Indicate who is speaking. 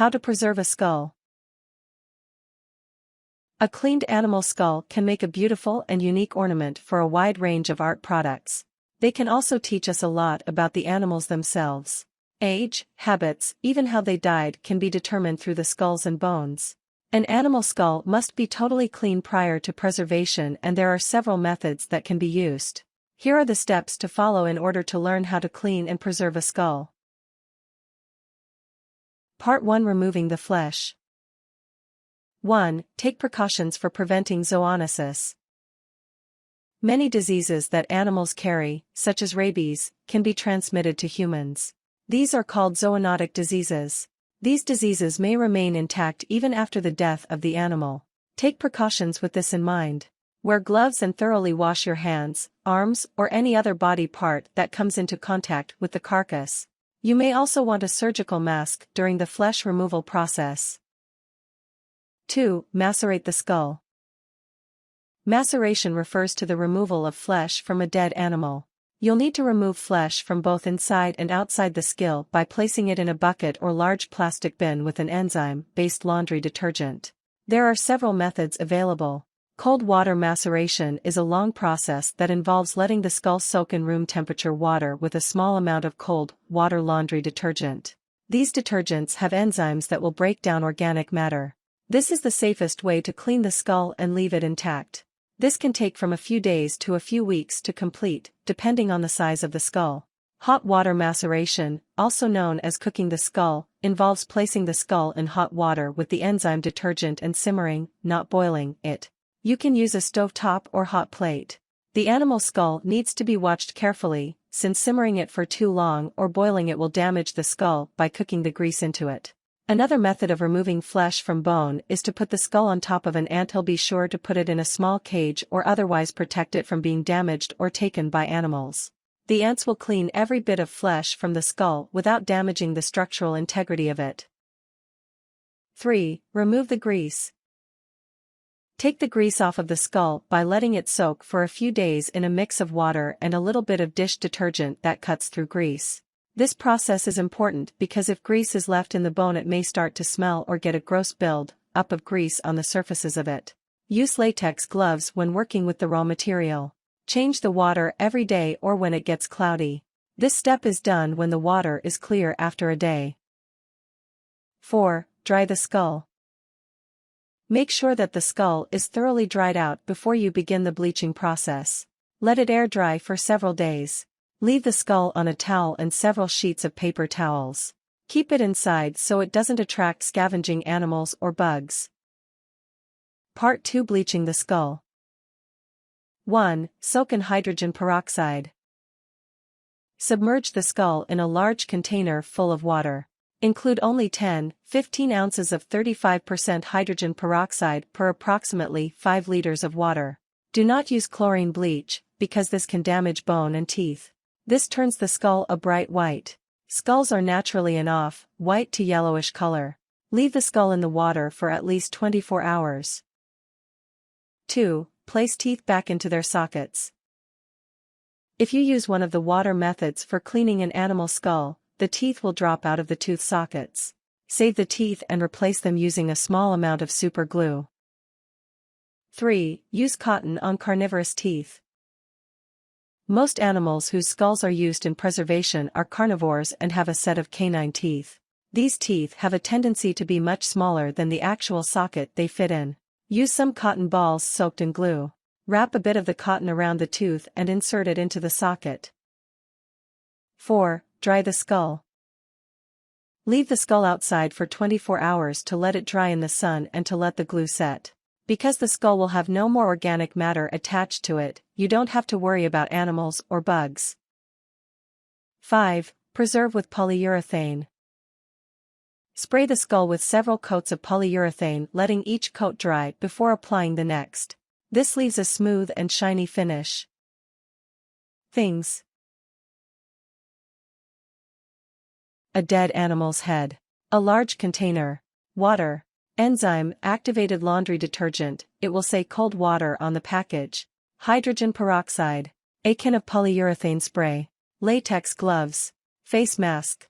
Speaker 1: How to preserve a skull. A cleaned animal skull can make a beautiful and unique ornament for a wide range of art products. They can also teach us a lot about the animals themselves. Age, habits, even how they died can be determined through the skulls and bones. An animal skull must be totally clean prior to preservation, and there are several methods that can be used. Here are the steps to follow in order to learn how to clean and preserve a skull. Part 1. Removing the flesh. 1. Take precautions for preventing zoonosis. Many diseases that animals carry, such as rabies, can be transmitted to humans. These are called zoonotic diseases. These diseases may remain intact even after the death of the animal. Take precautions with this in mind. Wear gloves and thoroughly wash your hands, arms, or any other body part that comes into contact with the carcass. You may also want a surgical mask during the flesh removal process. 2. Macerate the skull. Maceration refers to the removal of flesh from a dead animal. You'll need to remove flesh from both inside and outside the skull by placing it in a bucket or large plastic bin with an enzyme-based laundry detergent. There are several methods available. Cold water maceration is a long process that involves letting the skull soak in room temperature water with a small amount of cold water laundry detergent. These detergents have enzymes that will break down organic matter. This is the safest way to clean the skull and leave it intact. This can take from a few days to a few weeks to complete, depending on the size of the skull. Hot water maceration, also known as cooking the skull, involves placing the skull in hot water with the enzyme detergent and simmering, not boiling, it. You can use a stovetop or hot plate. The animal skull needs to be watched carefully, since simmering it for too long or boiling it will damage the skull by cooking the grease into it. Another method of removing flesh from bone is to put the skull on top of an anthill. Be sure to put it in a small cage or otherwise protect it from being damaged or taken by animals. The ants will clean every bit of flesh from the skull without damaging the structural integrity of it. 3. Remove the grease. Take the grease off of the skull by letting it soak for a few days in a mix of water and a little bit of dish detergent that cuts through grease. This process is important because if grease is left in the bone, it may start to smell or get a gross build up of grease on the surfaces of it. Use latex gloves when working with the raw material. Change the water every day or when it gets cloudy. This step is done when the water is clear after a day. 4. Dry the skull. Make sure that the skull is thoroughly dried out before you begin the bleaching process. Let it air dry for several days. Leave the skull on a towel and several sheets of paper towels. Keep it inside so it doesn't attract scavenging animals or bugs. Part 2. Bleaching the skull. 1. Soak in hydrogen peroxide. Submerge the skull in a large container full of water. Include only 10-15 ounces of 35% hydrogen peroxide per approximately 5 liters of water. Do not use chlorine bleach, because this can damage bone and teeth. This turns the skull a bright white. Skulls are naturally an off-white to yellowish color. Leave the skull in the water for at least 24 hours. 2. Place teeth back into their sockets. If you use one of the water methods for cleaning an animal skull, the teeth will drop out of the tooth sockets. Save the teeth and replace them using a small amount of super glue. 3. Use cotton on carnivorous teeth. Most animals whose skulls are used in preservation are carnivores and have a set of canine teeth. These teeth have a tendency to be much smaller than the actual socket they fit in. Use some cotton balls soaked in glue. Wrap a bit of the cotton around the tooth and insert it into the socket. 4. Dry the skull. Leave the skull outside for 24 hours to let it dry in the sun and to let the glue set. Because the skull will have no more organic matter attached to it, you don't have to worry about animals or bugs. 5. Preserve with polyurethane. Spray the skull with several coats of polyurethane, letting each coat dry before applying the next. This leaves a smooth and shiny finish. Things. A dead animal's head. A large container. Water. Enzyme-activated laundry detergent, it will say cold water on the package. Hydrogen peroxide. A can of polyurethane spray. Latex gloves. Face mask.